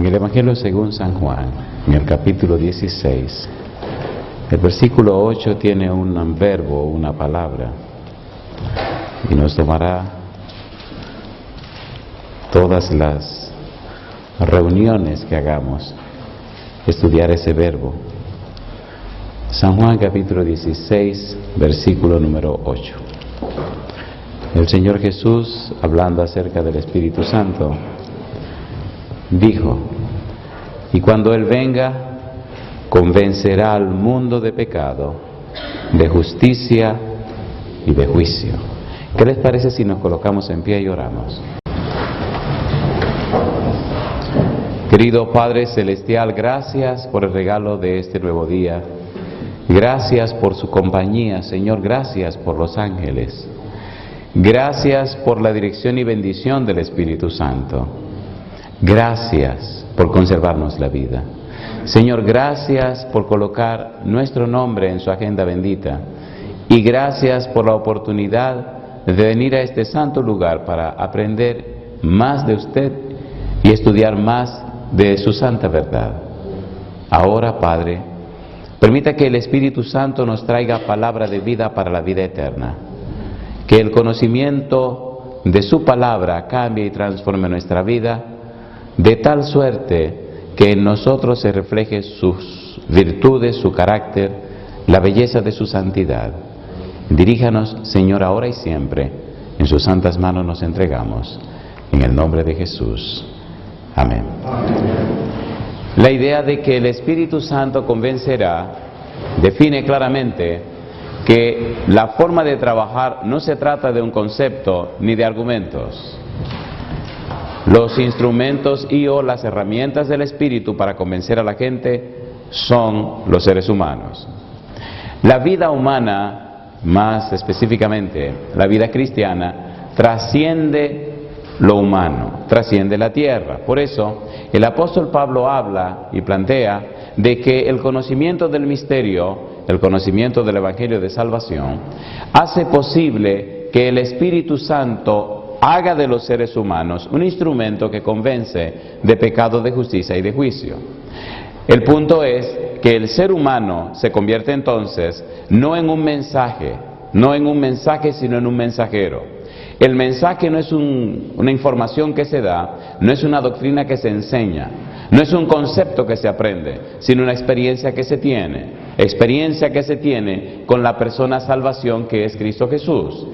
En el Evangelio según San Juan, en el capítulo 16, el versículo 8 tiene un verbo, una palabra, y nos tomará todas las reuniones que hagamos estudiar ese verbo. San Juan capítulo 16, versículo número 8. El Señor Jesús, hablando acerca del Espíritu Santo, dijo: y cuando Él venga, convencerá al mundo de pecado, de justicia y de juicio. ¿Qué les parece si nos colocamos en pie y oramos? Querido Padre Celestial, gracias por el regalo de este nuevo día. Gracias por su compañía, Señor. Gracias por los ángeles. Gracias por la dirección y bendición del Espíritu Santo. Gracias por conservarnos la vida. Señor, gracias por colocar nuestro nombre en su agenda bendita. Y gracias por la oportunidad de venir a este santo lugar para aprender más de usted y estudiar más de su santa verdad. Ahora, Padre, permita que el Espíritu Santo nos traiga palabra de vida para la vida eterna. Que el conocimiento de su palabra cambie y transforme nuestra vida de tal suerte que en nosotros se refleje sus virtudes, su carácter, la belleza de su santidad. Diríjanos, Señor, ahora y siempre. En sus santas manos nos entregamos. En el nombre de Jesús. Amén. La idea de que el Espíritu Santo convencerá define claramente que la forma de trabajar no se trata de un concepto ni de argumentos. Los instrumentos y o las herramientas del Espíritu para convencer a la gente son los seres humanos. La vida humana, más específicamente la vida cristiana, trasciende lo humano, trasciende la tierra. Por eso, el apóstol Pablo habla y plantea de que el conocimiento del misterio, el conocimiento del Evangelio de Salvación, hace posible que el Espíritu Santo haga de los seres humanos un instrumento que convence de pecado, de justicia y de juicio. El punto es que el ser humano se convierte entonces no en un mensaje, sino en un mensajero. El mensaje no es una información que se da, no es una doctrina que se enseña, no es un concepto que se aprende, sino una experiencia que se tiene con la persona salvación que es Cristo Jesús.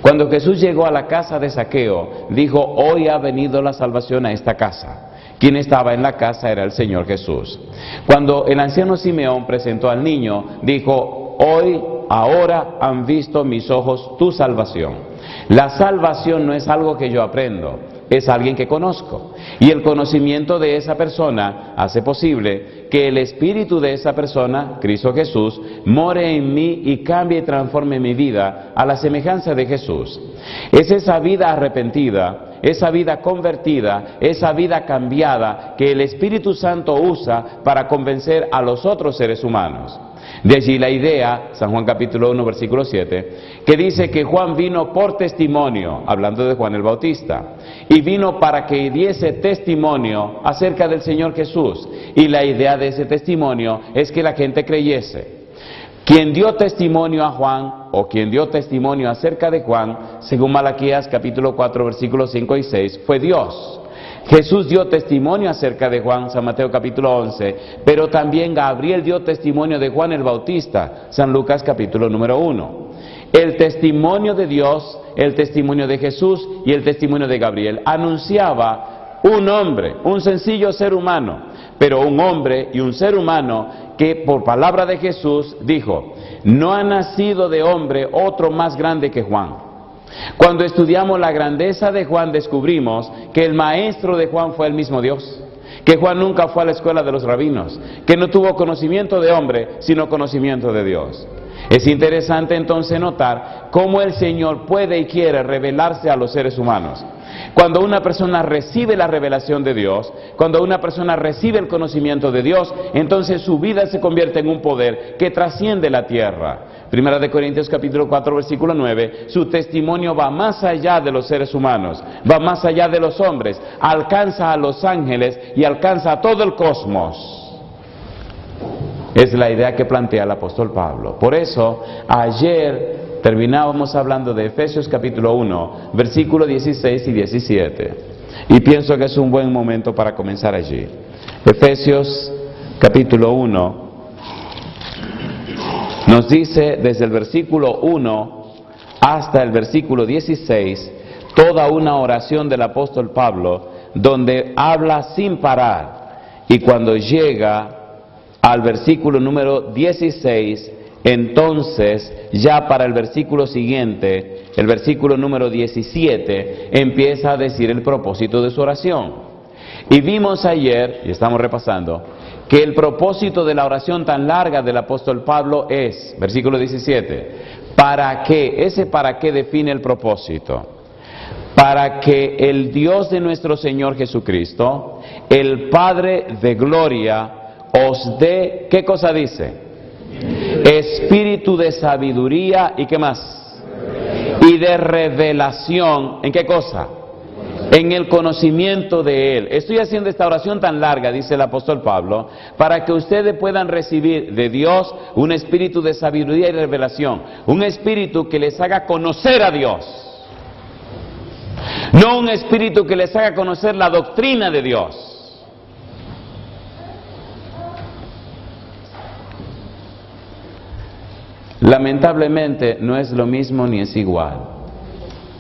Cuando Jesús llegó a la casa de Zaqueo, dijo: hoy ha venido la salvación a esta casa. Quien estaba en la casa era el Señor Jesús. Cuando el anciano Simeón presentó al niño, dijo: ahora han visto mis ojos tu salvación. La salvación no es algo que yo aprendo, es alguien que conozco. Y el conocimiento de esa persona hace posible que el espíritu de esa persona, Cristo Jesús, more en mí y cambie y transforme mi vida a la semejanza de Jesús. Es esa vida arrepentida, esa vida convertida, esa vida cambiada que el Espíritu Santo usa para convencer a los otros seres humanos. De allí la idea, San Juan capítulo 1, versículo 7, que dice que Juan vino por testimonio, hablando de Juan el Bautista, y vino para que diese testimonio acerca del Señor Jesús. Y la idea de ese testimonio es que la gente creyese. Quien dio testimonio a Juan, o quien dio testimonio acerca de Juan, según Malaquías capítulo 4, versículos 5 y 6, fue Dios. Jesús dio testimonio acerca de Juan, San Mateo capítulo 11, pero también Gabriel dio testimonio de Juan el Bautista, San Lucas capítulo número 1. El testimonio de Dios, el testimonio de Jesús y el testimonio de Gabriel anunciaba un hombre, un sencillo ser humano, pero un hombre y un ser humano que por palabra de Jesús dijo: no ha nacido de hombre otro más grande que Juan. Cuando estudiamos la grandeza de Juan, descubrimos que el maestro de Juan fue el mismo Dios, que Juan nunca fue a la escuela de los rabinos, que no tuvo conocimiento de hombre, sino conocimiento de Dios. Es interesante entonces notar cómo el Señor puede y quiere revelarse a los seres humanos. Cuando una persona recibe la revelación de Dios, cuando una persona recibe el conocimiento de Dios, entonces su vida se convierte en un poder que trasciende la tierra. Primera de Corintios capítulo 4 versículo 9, su testimonio va más allá de los seres humanos, va más allá de los hombres, alcanza a los ángeles y alcanza a todo el cosmos. Es la idea que plantea el apóstol Pablo. Por eso, ayer terminábamos hablando de Efesios capítulo 1, versículos 16 y 17. Y pienso que es un buen momento para comenzar allí. Efesios capítulo 1 nos dice desde el versículo 1 hasta el versículo 16 toda una oración del apóstol Pablo donde habla sin parar. Y cuando llega al versículo número 16, entonces ya para el versículo siguiente, el versículo número 17, empieza a decir el propósito de su oración. Y vimos ayer, y estamos repasando, que el propósito de la oración tan larga del apóstol Pablo es, versículo 17, ¿para qué? Ese para qué define el propósito. Para que el Dios de nuestro Señor Jesucristo, el Padre de gloria, os dé, ¿qué cosa dice? Espíritu de sabiduría y ¿qué más? Y de revelación, ¿en qué cosa? En el conocimiento de Él. Estoy haciendo esta oración tan larga, dice el apóstol Pablo, para que ustedes puedan recibir de Dios un espíritu de sabiduría y revelación, un espíritu que les haga conocer a Dios, no un espíritu que les haga conocer la doctrina de Dios. Lamentablemente no es lo mismo ni es igual.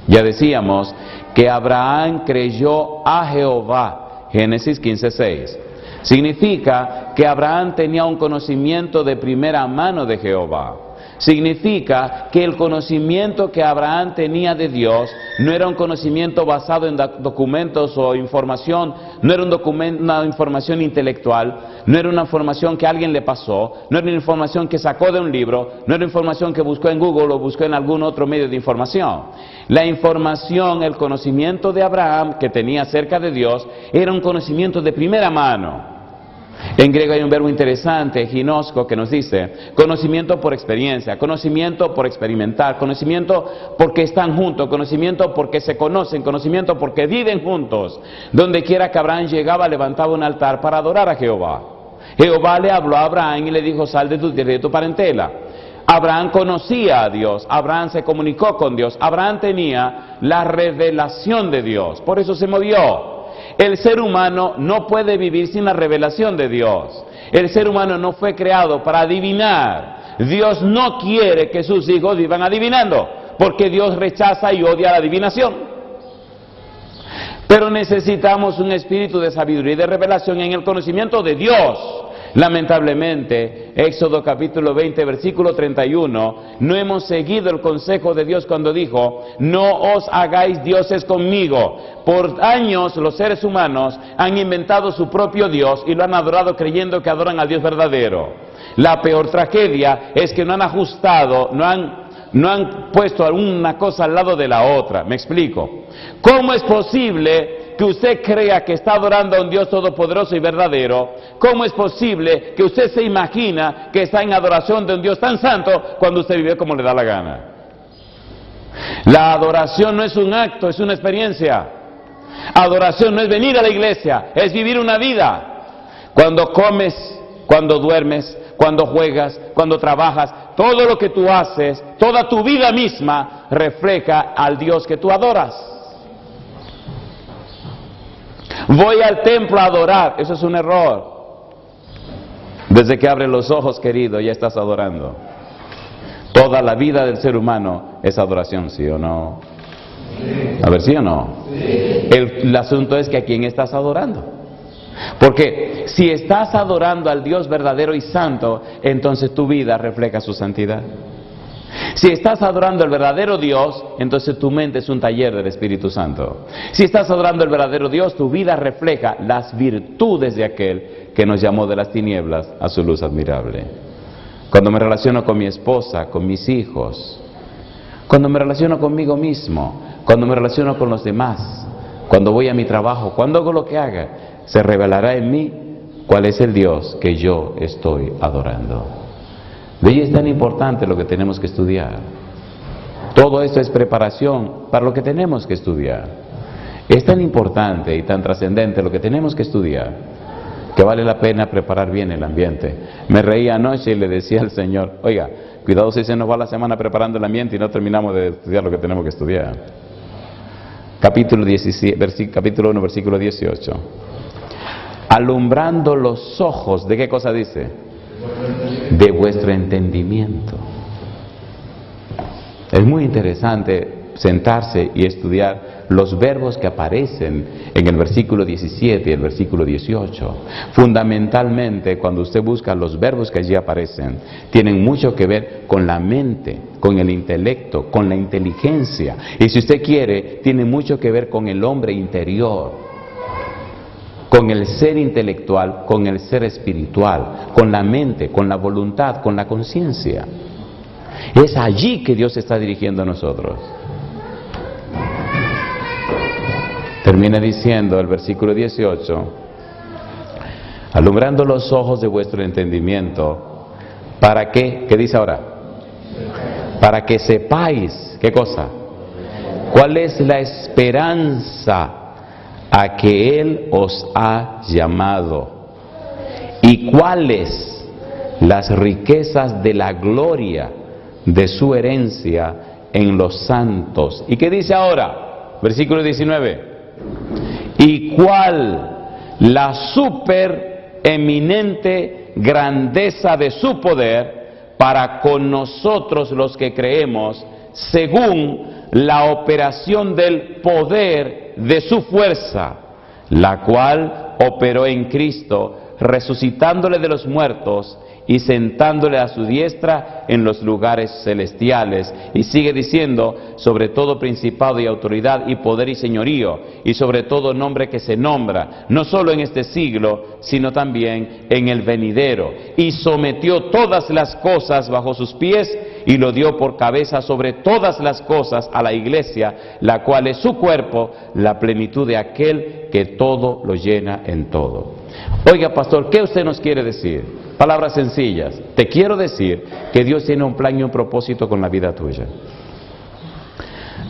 Ya decíamos que Abraham creyó a Jehová, Génesis 15:6. Significa que Abraham tenía un conocimiento de primera mano de Jehová. Significa que el conocimiento que Abraham tenía de Dios no era un conocimiento basado en documentos o información, no era una información intelectual, no era una información que alguien le pasó, no era una información que sacó de un libro, no era una información que buscó en Google o buscó en algún otro medio de información. La información, el conocimiento de Abraham que tenía acerca de Dios era un conocimiento de primera mano. En griego hay un verbo interesante, ginosko, que nos dice conocimiento por experiencia, conocimiento por experimentar, conocimiento porque están juntos, conocimiento porque se conocen, conocimiento porque viven juntos. Donde quiera que Abraham llegaba, levantaba un altar para adorar a Jehová. Jehová le habló a Abraham y le dijo: sal de tu tierra y de tu parentela. Abraham conocía a Dios, Abraham se comunicó con Dios, Abraham tenía la revelación de Dios, por eso se movió. El ser humano no puede vivir sin la revelación de Dios. El ser humano no fue creado para adivinar. Dios no quiere que sus hijos vivan adivinando, porque Dios rechaza y odia la adivinación. Pero necesitamos un espíritu de sabiduría y de revelación en el conocimiento de Dios. Lamentablemente, Éxodo capítulo 20, versículo 31, no hemos seguido el consejo de Dios cuando dijo: no os hagáis dioses conmigo. Por años los seres humanos han inventado su propio Dios y lo han adorado creyendo que adoran al Dios verdadero. La peor tragedia es que no han ajustado, no han puesto una cosa al lado de la otra. Me explico. ¿Cómo es posible que usted crea que está adorando a un Dios todopoderoso y verdadero? ¿Cómo es posible que usted se imagina que está en adoración de un Dios tan santo cuando usted vive como le da la gana? La adoración no es un acto, es una experiencia. Adoración no es venir a la iglesia, es vivir una vida. Cuando comes, cuando duermes, cuando juegas, cuando trabajas, todo lo que tú haces, toda tu vida misma refleja al Dios que tú adoras. Voy al templo a adorar, eso es un error. Desde que abres los ojos, querido, ya estás adorando. Toda la vida del ser humano es adoración, ¿sí o no? A ver, ¿sí o no? El asunto es que a quién estás adorando. Porque si estás adorando al Dios verdadero y santo, entonces tu vida refleja su santidad. Si estás adorando al verdadero Dios, entonces tu mente es un taller del Espíritu Santo. Si estás adorando al verdadero Dios, tu vida refleja las virtudes de aquel que nos llamó de las tinieblas a su luz admirable. Cuando me relaciono con mi esposa, con mis hijos, cuando me relaciono conmigo mismo, cuando me relaciono con los demás, cuando voy a mi trabajo, cuando hago lo que haga, se revelará en mí cuál es el Dios que yo estoy adorando. De ahí es tan importante lo que tenemos que estudiar. Todo esto es preparación para lo que tenemos que estudiar. Es tan importante y tan trascendente lo que tenemos que estudiar, que vale la pena preparar bien el ambiente. Me reía anoche y le decía al Señor, oiga, cuidado si se nos va la semana preparando el ambiente y no terminamos de estudiar lo que tenemos que estudiar. Capítulo 1, versículo 18. Alumbrando los ojos, ¿de qué cosa dice? De vuestro entendimiento. Es muy interesante sentarse y estudiar los verbos que aparecen en el versículo 17 y el versículo 18. Fundamentalmente, cuando usted busca los verbos que allí aparecen, tienen mucho que ver con la mente, con el intelecto, con la inteligencia. Y si usted quiere, tiene mucho que ver con el hombre interior, con el ser intelectual, con el ser espiritual, con la mente, con la voluntad, con la conciencia. Es allí que Dios está dirigiendo a nosotros. Termina diciendo el versículo 18, alumbrando los ojos de vuestro entendimiento, ¿para qué? ¿Qué dice ahora? Para que sepáis, ¿qué cosa? ¿Cuál es la esperanza a que Él os ha llamado? ¿Y cuáles las riquezas de la gloria de su herencia en los santos? ¿Y qué dice ahora? Versículo 19. ¿Y cuál la supereminente grandeza de su poder para con nosotros los que creemos, según la operación del poder de su fuerza, la cual operó en Cristo, resucitándole de los muertos y sentándole a su diestra en los lugares celestiales? Y sigue diciendo, sobre todo principado y autoridad y poder y señorío, y sobre todo nombre que se nombra, no solo en este siglo, sino también en el venidero. Y sometió todas las cosas bajo sus pies, y lo dio por cabeza sobre todas las cosas a la iglesia, la cual es su cuerpo, la plenitud de aquel que todo lo llena en todo. Oiga, pastor, ¿qué usted nos quiere decir? Palabras sencillas. Te quiero decir que Dios tiene un plan y un propósito con la vida tuya.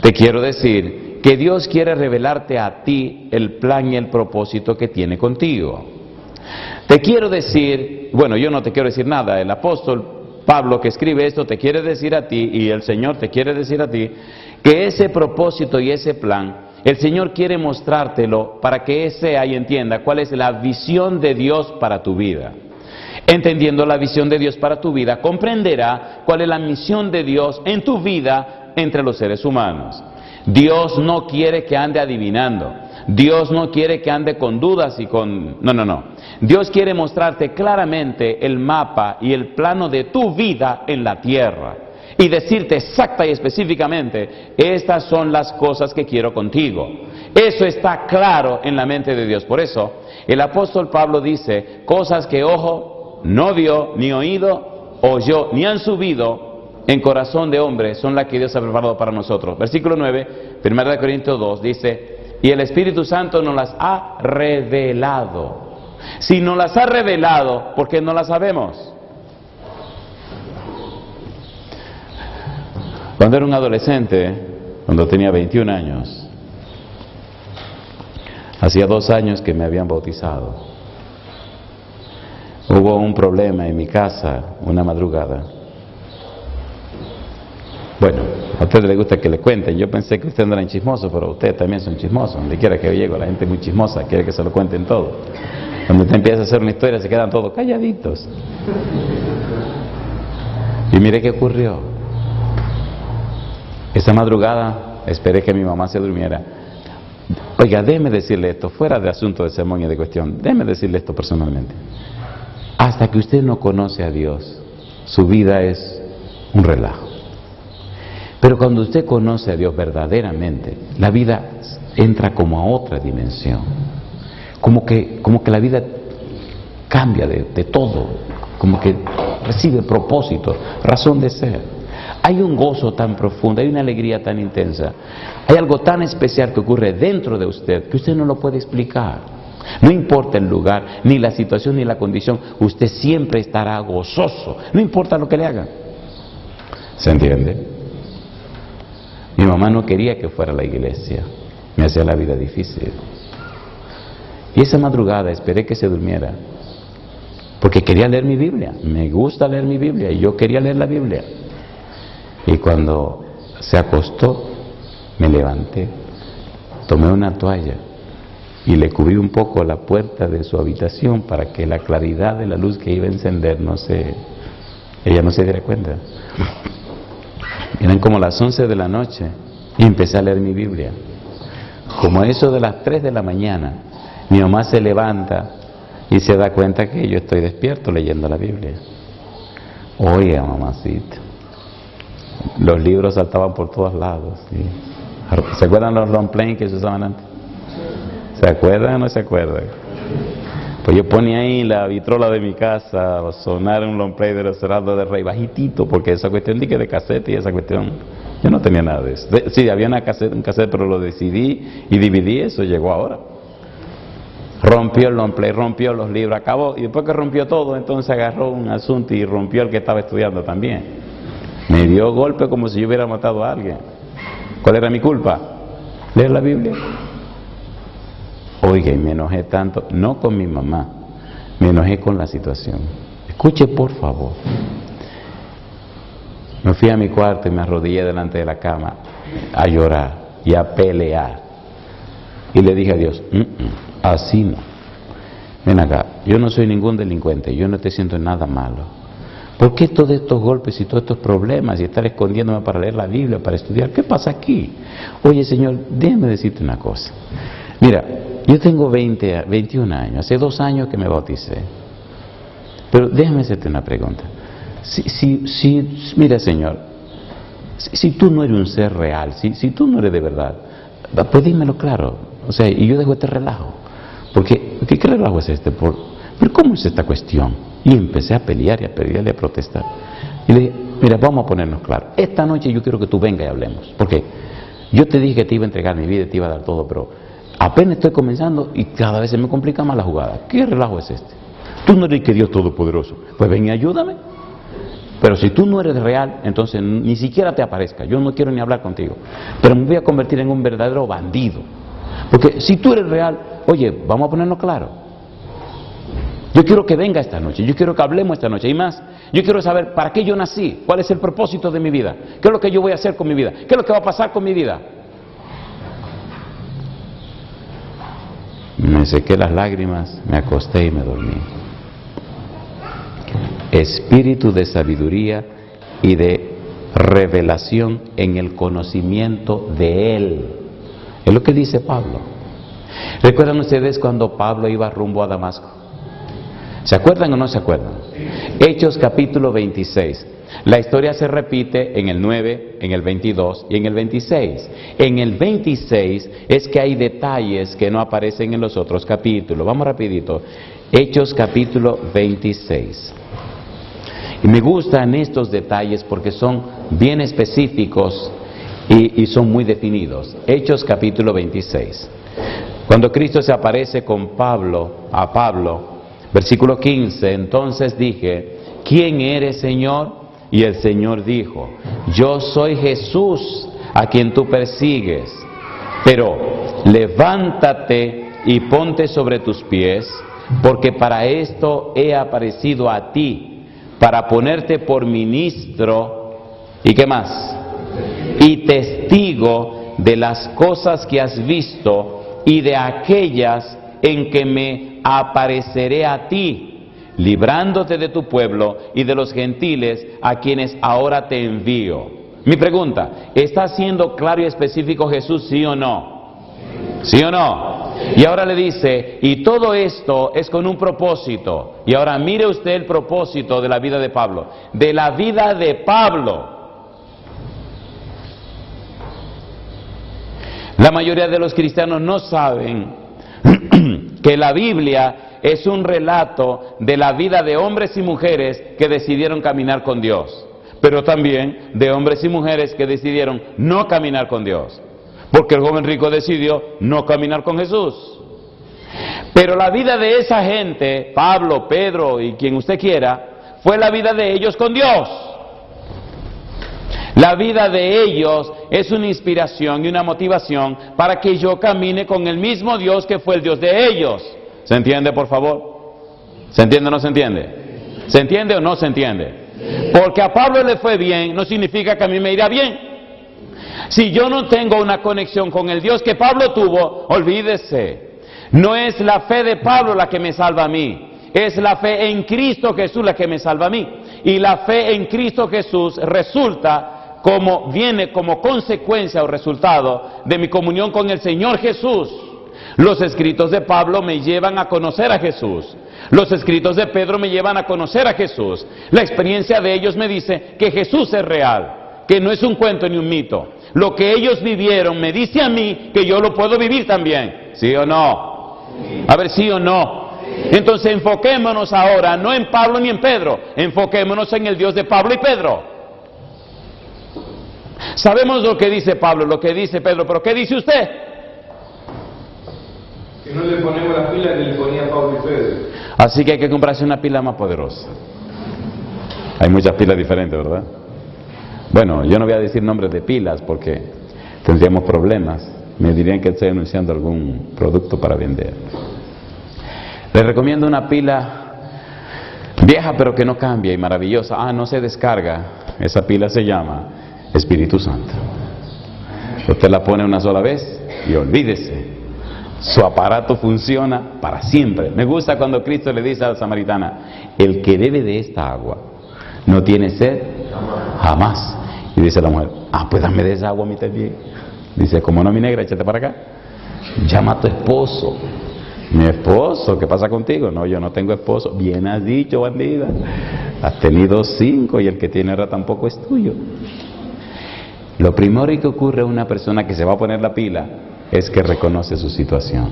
Te quiero decir que Dios quiere revelarte a ti el plan y el propósito que tiene contigo. Te quiero decir, bueno, yo no te quiero decir nada, el apóstol Pablo que escribe esto te quiere decir a ti, y el Señor te quiere decir a ti, que ese propósito y ese plan, el Señor quiere mostrártelo para que sea y entienda cuál es la visión de Dios para tu vida. Entendiendo la visión de Dios para tu vida, comprenderá cuál es la misión de Dios en tu vida entre los seres humanos. Dios no quiere que ande adivinando. Dios no quiere que ande con dudas y con... No. Dios quiere mostrarte claramente el mapa y el plano de tu vida en la tierra. Y decirte exacta y específicamente, estas son las cosas que quiero contigo. Eso está claro en la mente de Dios. Por eso, el apóstol Pablo dice, cosas que ojo no vio, ni oído, oyó, ni han subido en corazón de hombre, son las que Dios ha preparado para nosotros. Versículo 9, 1 Corintios 2, dice, y el Espíritu Santo nos las ha revelado. Si nos las ha revelado, ¿por qué no las sabemos? Cuando era un adolescente, cuando tenía 21 años, hacía 2 años que me habían bautizado. Hubo un problema en mi casa una madrugada. Bueno, a usted le gusta que le cuenten. Yo pensé que ustedes no eran chismosos, pero ustedes también son chismosos. Donde quiera que llego, la gente es muy chismosa, quiere que se lo cuenten todo. Cuando usted empieza a hacer una historia, se quedan todos calladitos. Y mire qué ocurrió. Esa madrugada esperé que mi mamá se durmiera. Oiga, déjeme decirle esto, fuera de asunto de sermón y de cuestión, déjeme decirle esto personalmente. Hasta que usted no conoce a Dios, su vida es un relajo. Pero cuando usted conoce a Dios verdaderamente, la vida entra como a otra dimensión. Como que la vida cambia de todo, como que recibe propósito, razón de ser. Hay un gozo tan profundo, hay una alegría tan intensa, hay algo tan especial que ocurre dentro de usted que usted no lo puede explicar. No importa el lugar, ni la situación, ni la condición, usted siempre estará gozoso, no importa lo que le hagan. ¿Se entiende? Mi mamá no quería que fuera a la iglesia, me hacía la vida difícil. Y esa madrugada esperé que se durmiera, porque quería leer mi Biblia. Me gusta leer mi Biblia y yo quería leer la Biblia. Y cuando se acostó, me levanté, tomé una toalla y le cubrí un poco la puerta de su habitación para que la claridad de la luz que iba a encender ella no se diera cuenta. Eran como las 11 de la noche y empecé a leer mi Biblia. Como a eso de las 3 de la mañana, mi mamá se levanta y se da cuenta que yo estoy despierto leyendo la Biblia. Oiga, mamacita, los libros saltaban por todos lados. ¿Sí? ¿Se acuerdan los long planes que se usaban antes? ¿Se acuerdan o no se acuerdan? Pues yo ponía ahí la vitrola de mi casa a sonar un long play de los Heraldos del Rey, bajitito, porque esa cuestión de cassette y esa cuestión, yo no tenía nada de eso. Sí, había un cassette, pero lo decidí y dividí, eso llegó ahora. Rompió el long play, rompió los libros, acabó, y después que rompió todo, entonces agarró un asunto y rompió el que estaba estudiando también. Me dio golpe como si yo hubiera matado a alguien. ¿Cuál era mi culpa? Leer la Biblia. Oiga, y me enojé tanto, no con mi mamá, me enojé con la situación. Escuche, por favor. Me fui a mi cuarto y me arrodillé delante de la cama a llorar y a pelear. Y le dije a Dios, así no. Ven acá, yo no soy ningún delincuente, yo no te siento nada malo. ¿Por qué todos estos golpes y todos estos problemas y estar escondiéndome para leer la Biblia, para estudiar? ¿Qué pasa aquí? Oye, Señor, déjame decirte una cosa. Mira, yo tengo 21 años, hace 2 años que me bauticé. Pero déjame hacerte una pregunta. Mira, Señor, si tú no eres un ser real, si tú no eres de verdad, pues dímelo claro. O sea, y yo dejo este relajo. Porque, ¿qué relajo es este? Pero ¿cómo es esta cuestión? Y empecé a pelear y a pelear y a protestar. Y le dije, mira, vamos a ponernos claros. Esta noche yo quiero que tú vengas y hablemos. Porque yo te dije que te iba a entregar mi vida y te iba a dar todo, pero apenas estoy comenzando y cada vez se me complica más la jugada. ¿Qué relajo es este? Tú no eres que Dios Todopoderoso. Pues ven y ayúdame. Pero si tú no eres real, entonces ni siquiera te aparezca. Yo no quiero ni hablar contigo. Pero me voy a convertir en un verdadero bandido. Porque si tú eres real, oye, vamos a ponernos claro. Yo quiero que venga esta noche, yo quiero que hablemos esta noche. Y más, yo quiero saber para qué yo nací, cuál es el propósito de mi vida, qué es lo que yo voy a hacer con mi vida, qué es lo que va a pasar con mi vida. Me sequé las lágrimas, me acosté y me dormí. Espíritu de sabiduría y de revelación en el conocimiento de Él. Es lo que dice Pablo. ¿Recuerdan ustedes cuando Pablo iba rumbo a Damasco? ¿Se acuerdan o no se acuerdan? Hechos capítulo 26. La historia se repite en el 9, en el 22 y en el 26. En el 26 es que hay detalles que no aparecen en los otros capítulos. Vamos rapidito. Hechos capítulo 26. Y me gustan estos detalles porque son bien específicos y son muy definidos. Hechos capítulo 26. Cuando Cristo se aparece a Pablo, versículo 15, entonces dije, ¿quién eres, Señor? Y el Señor dijo, yo soy Jesús a quien tú persigues, pero levántate y ponte sobre tus pies, porque para esto he aparecido a ti, para ponerte por ministro, ¿y qué más? Y testigo de las cosas que has visto y de aquellas en que me apareceré a ti, librándote de tu pueblo y de los gentiles a quienes ahora te envío. Mi pregunta, ¿está siendo claro y específico Jesús, sí o no? ¿Sí o no? Y ahora le dice, y todo esto es con un propósito. Y ahora mire usted el propósito de la vida de Pablo. De la vida de Pablo. La mayoría de los cristianos no saben que la Biblia es un relato de la vida de hombres y mujeres que decidieron caminar con Dios. pero también de hombres y mujeres que decidieron no caminar con Dios. Porque el joven rico decidió no caminar con Jesús. Pero la vida de esa gente, Pablo, Pedro y quien usted quiera, fue la vida de ellos con Dios. La vida de ellos es una inspiración y una motivación para que yo camine con el mismo Dios que fue el Dios de ellos. ¿Se entiende, por favor? ¿Se entiende o no se entiende? ¿Se entiende o no se entiende? Porque a Pablo le fue bien, no significa que a mí me irá bien. Si yo no tengo una conexión con el Dios que Pablo tuvo, olvídese. No es la fe de Pablo la que me salva a mí, es la fe en Cristo Jesús la que me salva a mí. Y la fe en Cristo Jesús viene como consecuencia o resultado de mi comunión con el Señor Jesús. Los escritos de Pablo me llevan a conocer a Jesús. Los escritos de Pedro me llevan a conocer a Jesús. La experiencia de ellos me dice que Jesús es real, que no es un cuento ni un mito. Lo que ellos vivieron me dice a mí que yo lo puedo vivir también. ¿Sí o no? A ver, ¿sí o no? Entonces enfoquémonos ahora, no en Pablo ni en Pedro, enfoquémonos en el Dios de Pablo y Pedro. Sabemos lo que dice Pablo, lo que dice Pedro, pero ¿qué dice usted? Que no le ponemos la pila que le ponía Pablo y Pedro. Así que hay que comprarse una pila más poderosa. Hay muchas pilas diferentes, ¿verdad? Bueno, yo no voy a decir nombres de pilas porque tendríamos problemas. Me dirían que estoy anunciando algún producto para vender. Les recomiendo una pila vieja pero que no cambia y maravillosa. No se descarga. Esa pila se llama Espíritu Santo. Usted la pone una sola vez y olvídese. Su aparato funciona para siempre. Me gusta cuando Cristo le dice a la samaritana: el que bebe de esta agua no tiene sed jamás. Y dice la mujer: pues dame de esa agua a mí también. Dice: como no, mi negra, échate para acá. Llama a tu esposo. Mi esposo, ¿qué pasa contigo? No, yo no tengo esposo. Bien has dicho, bandida. Has tenido 5 y el que tiene ahora tampoco es tuyo. Lo primero que ocurre a una persona que se va a poner la pila es que reconoce su situación.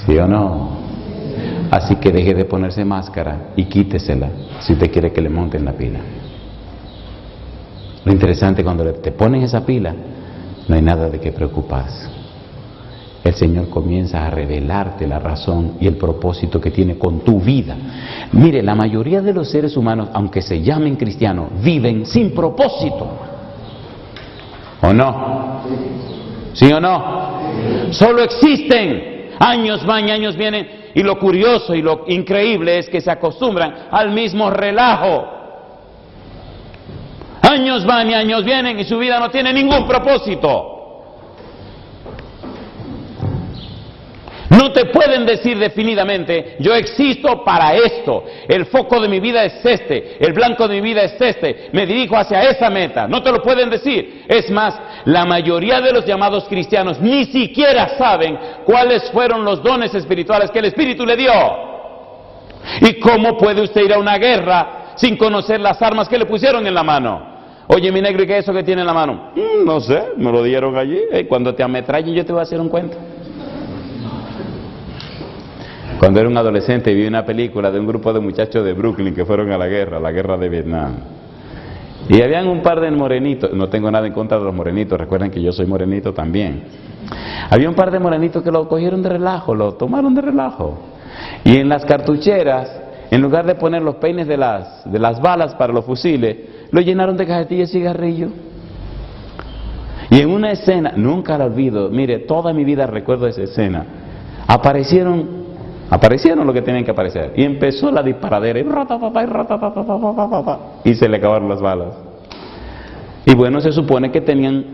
¿Sí o no? Así que deje de ponerse máscara y quítesela si usted quiere que le monten la pila. Lo interesante, cuando te ponen esa pila, no hay nada de qué preocuparse. El Señor comienza a revelarte la razón y el propósito que tiene con tu vida. Mire, la mayoría de los seres humanos, aunque se llamen cristianos, viven sin propósito. ¿O no? ¿Sí o no? Solo existen. Años van y años vienen. Y lo curioso y lo increíble es que se acostumbran al mismo relajo. Años van y años vienen y su vida no tiene ningún propósito. No te pueden decir definidamente: yo existo para esto, el foco de mi vida es este, el blanco de mi vida es este, me dirijo hacia esa meta. No te lo pueden decir. Es más, la mayoría de los llamados cristianos ni siquiera saben cuáles fueron los dones espirituales que el Espíritu le dio. ¿Y cómo puede usted ir a una guerra sin conocer las armas que le pusieron en la mano? Oye, mi negro, ¿y qué es eso que tiene en la mano? No sé, me lo dieron allí. Cuando te ametrallen yo te voy a hacer un cuento. Cuando era un adolescente vi una película de un grupo de muchachos de Brooklyn que fueron a la guerra de Vietnam. Y habían un par de morenitos, no tengo nada en contra de los morenitos, recuerden que yo soy morenito también. Había un par de morenitos que lo cogieron de relajo, lo tomaron de relajo. Y en las cartucheras, en lugar de poner los peines de las balas para los fusiles, lo llenaron de cajetillas de cigarrillo. Y en una escena, nunca la olvido, mire, toda mi vida recuerdo esa escena, aparecieron lo que tenían que aparecer, y empezó la disparadera, y se le acabaron las balas. Y bueno, se supone que tenían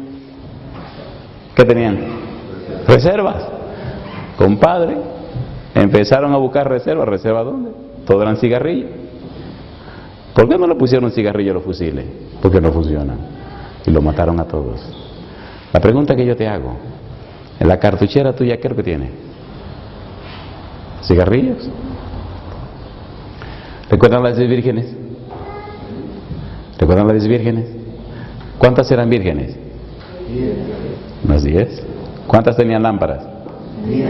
reservas. Compadre, empezaron a buscar reservas. ¿Reservas dónde? Todo eran cigarrillos. ¿Por qué no le pusieron cigarrillo a los fusiles? Porque no funcionan, y lo mataron a todos. La pregunta que yo te hago: en la cartuchera tuya, ¿qué es lo que tiene? ¿Cigarrillos? ¿Recuerdan las 10 vírgenes? ¿Recuerdan las 10 vírgenes? ¿Cuántas eran vírgenes? 10. ¿Unas 10? ¿Cuántas tenían lámparas? 10.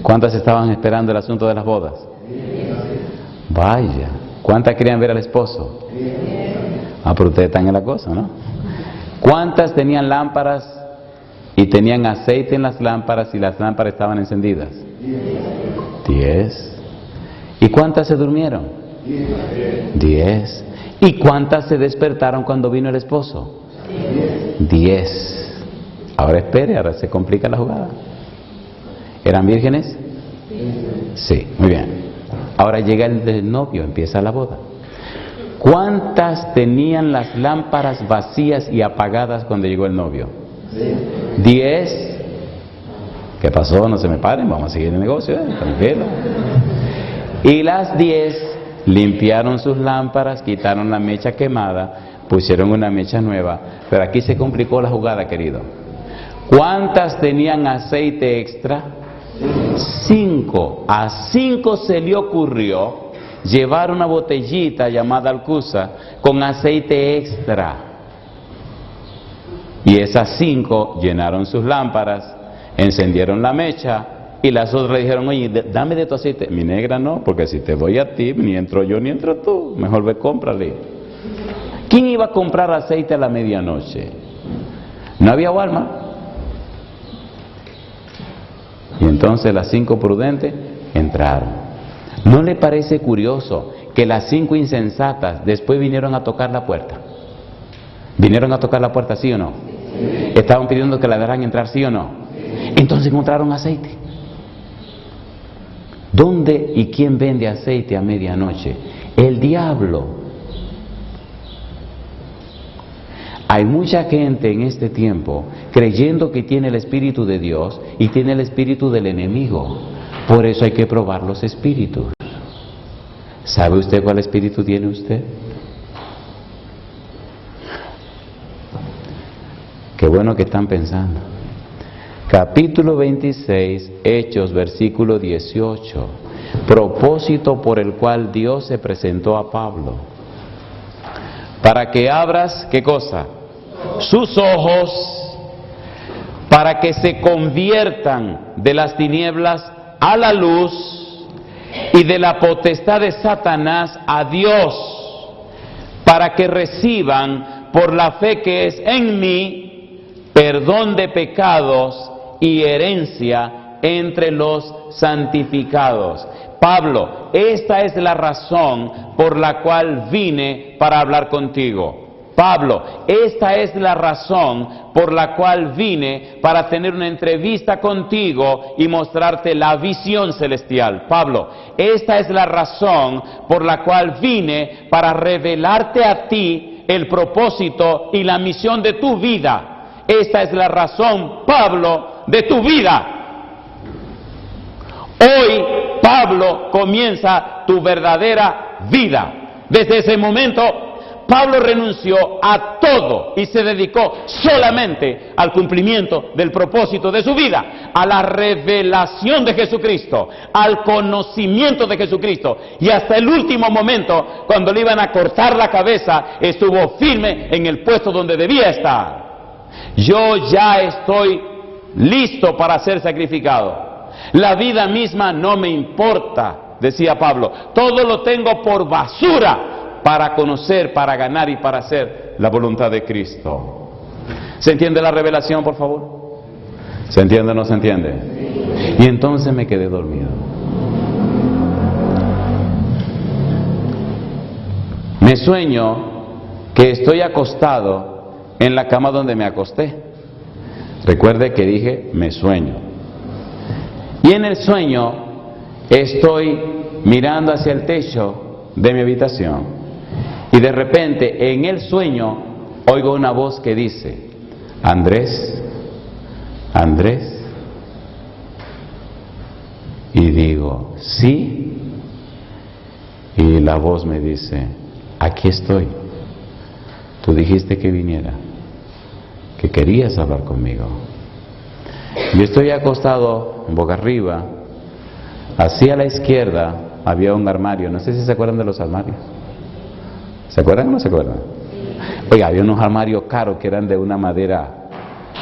¿Cuántas estaban esperando el asunto de las bodas? 10. Vaya, ¿Cuántas querían ver al esposo? Ah, pero ustedes están en la cosa, ¿no? ¿Cuántas tenían lámparas y tenían aceite en las lámparas y las lámparas estaban encendidas? 10. ¿Y cuántas se durmieron? 10. ¿Y cuántas se despertaron cuando vino el esposo? 10. Ahora espere, ahora se complica la jugada. ¿Eran vírgenes? Sí, muy bien. Ahora llega el novio, empieza la boda. ¿Cuántas tenían las lámparas vacías y apagadas cuando llegó el novio? 10. ¿Qué pasó? No se me paren, vamos a seguir el negocio, tranquilo. Y las 10 limpiaron sus lámparas, quitaron la mecha quemada, pusieron una mecha nueva. Pero aquí se complicó la jugada, querido. ¿Cuántas tenían aceite extra? 5. A 5 se le ocurrió llevar una botellita llamada Alcusa con aceite extra. Y esas 5 llenaron sus lámparas, encendieron la mecha, y las otras le dijeron, oye, dame de tu aceite. Mi negra no, porque si te doy a ti, ni entro yo ni entro tú, mejor ve, cómprale. ¿Quién iba a comprar aceite a la medianoche? No había Walmart. Y entonces las 5 prudentes entraron. ¿No le parece curioso que las 5 insensatas después vinieron a tocar la puerta? ¿Vinieron a tocar la puerta, sí o no? ¿Estaban pidiendo que la dejaran entrar, sí o no? Entonces encontraron aceite. ¿Dónde y quién vende aceite a medianoche? El diablo. Hay mucha gente en este tiempo creyendo que tiene el Espíritu de Dios y tiene el Espíritu del enemigo. Por eso hay que probar los espíritus. ¿Sabe usted cuál espíritu tiene usted? Qué bueno que están pensando. Capítulo 26, Hechos, versículo 18. Propósito por el cual Dios se presentó a Pablo. Para que abras, ¿qué cosa? Sus ojos, para que se conviertan de las tinieblas a la luz y de la potestad de Satanás a Dios, para que reciban por la fe que es en mí perdón de pecados y herencia entre los santificados. Pablo, esta es la razón por la cual vine para hablar contigo. Pablo, esta es la razón por la cual vine para tener una entrevista contigo y mostrarte la visión celestial. Pablo, esta es la razón por la cual vine para revelarte a ti el propósito y la misión de tu vida. Esta es la razón, Pablo, de tu vida. Hoy, Pablo, comienza tu verdadera vida. Desde ese momento, Pablo renunció a todo y se dedicó solamente al cumplimiento del propósito de su vida, a la revelación de Jesucristo, al conocimiento de Jesucristo. Y hasta el último momento, cuando le iban a cortar la cabeza, estuvo firme en el puesto donde debía estar. Yo ya estoy listo para ser sacrificado. La vida misma no me importa, decía Pablo. Todo lo tengo por basura para conocer, para ganar y para hacer la voluntad de Cristo. ¿Se entiende la revelación, por favor? ¿Se entiende o no se entiende? Y entonces me quedé dormido. Me sueño que estoy acostado en la cama donde me acosté. Recuerde que dije, me sueño. Y en el sueño estoy mirando hacia el techo de mi habitación. Y de repente, en el sueño, oigo una voz que dice, Andrés, Andrés. Y digo, sí. Y la voz me dice, aquí estoy. Tú dijiste que viniera, que querías hablar conmigo. Yo estoy acostado, boca arriba. Hacia la izquierda había un armario. No sé si se acuerdan de los armarios. ¿Se acuerdan o no se acuerdan? Oiga, había unos armarios caros que eran de una madera,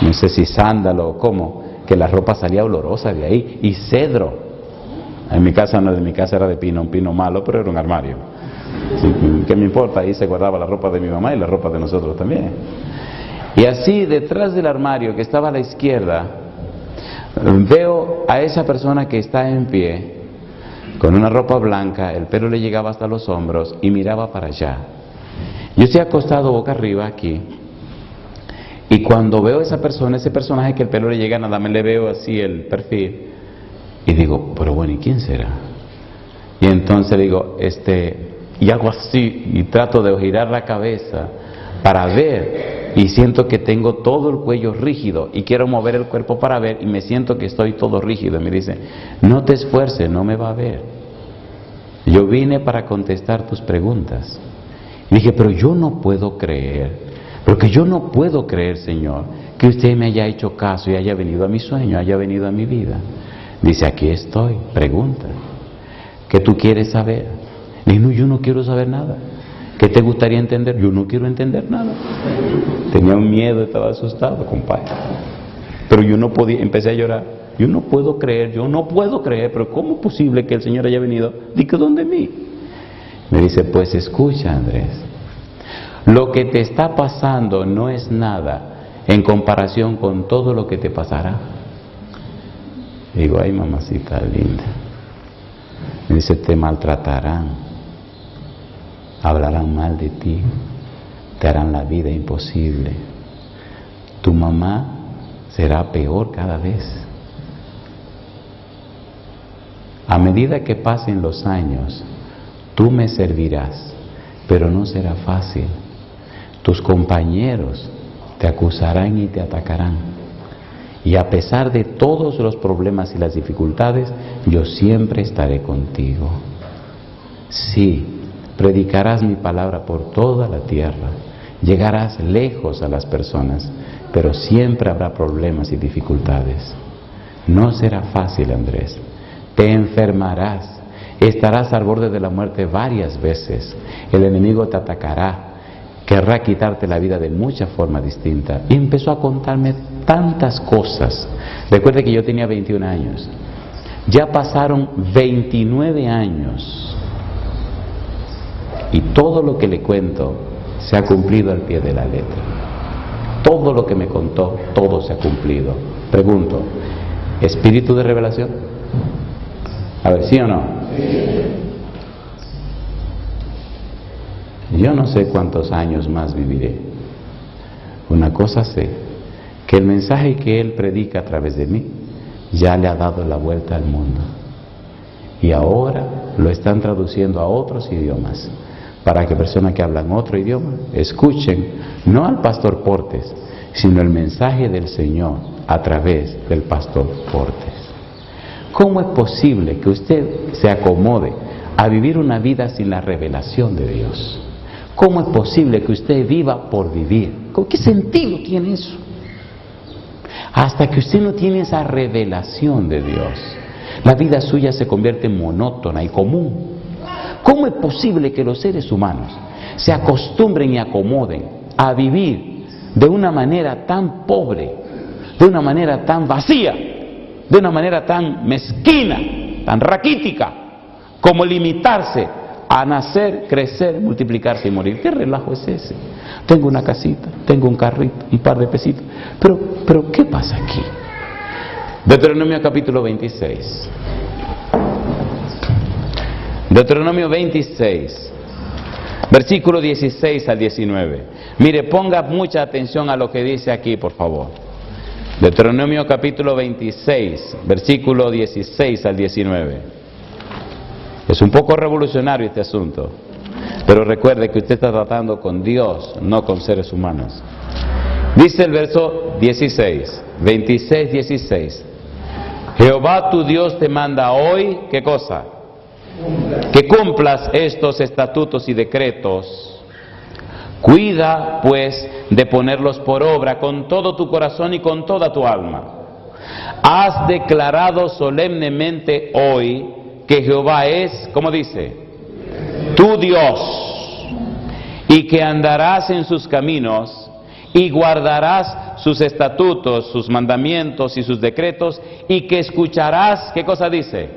no sé si sándalo o cómo, que la ropa salía olorosa de ahí, y cedro. En mi casa no, en mi casa era de pino, un pino malo, pero era un armario. Sí, ¿qué me importa? Ahí se guardaba la ropa de mi mamá y la ropa de nosotros también. Y así, detrás del armario que estaba a la izquierda, veo a esa persona que está en pie, con una ropa blanca, el pelo le llegaba hasta los hombros y miraba para allá. Yo estoy acostado boca arriba aquí, y cuando veo a esa persona, ese personaje que el pelo le llega, nada más le veo así el perfil, y digo, pero bueno, ¿y quién será? Y entonces digo, y hago así, y trato de girar la cabeza para ver, y siento que tengo todo el cuello rígido, y quiero mover el cuerpo para ver, y me siento que estoy todo rígido, y me dice, no te esfuerces, no me va a ver. Yo vine para contestar tus preguntas. Y dije, pero yo no puedo creer, porque yo no puedo creer, Señor, que usted me haya hecho caso y haya venido a mi sueño, haya venido a mi vida. Dice, aquí estoy, pregunta. ¿Qué tú quieres saber? Le dije, no, yo no quiero saber nada. ¿Qué te gustaría entender? Yo no quiero entender nada. Tenía un miedo, estaba asustado, compadre. Pero yo no podía, empecé a llorar. Yo no puedo creer, pero ¿cómo es posible que el Señor haya venido? Dice, ¿dónde mí? Me dice, pues escucha, Andrés. Lo que te está pasando no es nada en comparación con todo lo que te pasará. Digo, ay, mamacita linda. Me dice, te maltratarán, hablarán mal de ti, te harán la vida imposible. Tu mamá será peor cada vez. A medida que pasen los años, tú me servirás, pero no será fácil. Tus compañeros te acusarán y te atacarán. Y a pesar de todos los problemas y las dificultades, yo siempre estaré contigo. Sí, predicarás mi palabra por toda la tierra, llegarás lejos a las personas, pero siempre habrá problemas y dificultades. No será fácil, Andrés. Te enfermarás, estarás al borde de la muerte varias veces. El enemigo te atacará, querrá quitarte la vida de muchas formas distintas. Y empezó a contarme tantas cosas. Recuerde que yo tenía 21 años. Ya pasaron 29 años. Y todo lo que le cuento se ha cumplido al pie de la letra. Todo lo que me contó, todo se ha cumplido. Pregunto, ¿espíritu de revelación? A ver, ¿sí o no? Yo no sé cuántos años más viviré. Una cosa sé, que el mensaje que Él predica a través de mí ya le ha dado la vuelta al mundo. Y ahora lo están traduciendo a otros idiomas, para que personas que hablan otro idioma escuchen no al pastor Portes, sino el mensaje del Señor a través del pastor Portes. ¿Cómo es posible que usted se acomode a vivir una vida sin la revelación de Dios? ¿Cómo es posible que usted viva por vivir? ¿Con qué sentido tiene eso? Hasta que usted no tiene esa revelación de Dios, la vida suya se convierte en monótona y común. ¿Cómo es posible que los seres humanos se acostumbren y acomoden a vivir de una manera tan pobre, de una manera tan vacía, de una manera tan mezquina, tan raquítica, como limitarse a nacer, crecer, multiplicarse y morir? ¿Qué relajo es ese? Tengo una casita, tengo un carrito, un par de pesitos. Pero ¿qué pasa aquí? Deuteronomio capítulo 26. Deuteronomio 26, versículo 16 al 19. Mire, ponga mucha atención a lo que dice aquí, por favor. Deuteronomio capítulo 26, versículo 16 al 19. Es un poco revolucionario este asunto, pero recuerde que usted está tratando con Dios, no con seres humanos. Dice el verso 16, 26, 16. Jehová tu Dios te manda hoy, ¿qué cosa? Que cumplas estos estatutos y decretos. Cuida, pues, de ponerlos por obra con todo tu corazón y con toda tu alma. Has declarado solemnemente hoy que Jehová es, ¿cómo dice? Tu Dios, y que andarás en sus caminos y guardarás sus estatutos, sus mandamientos y sus decretos, y que escucharás, ¿qué cosa dice?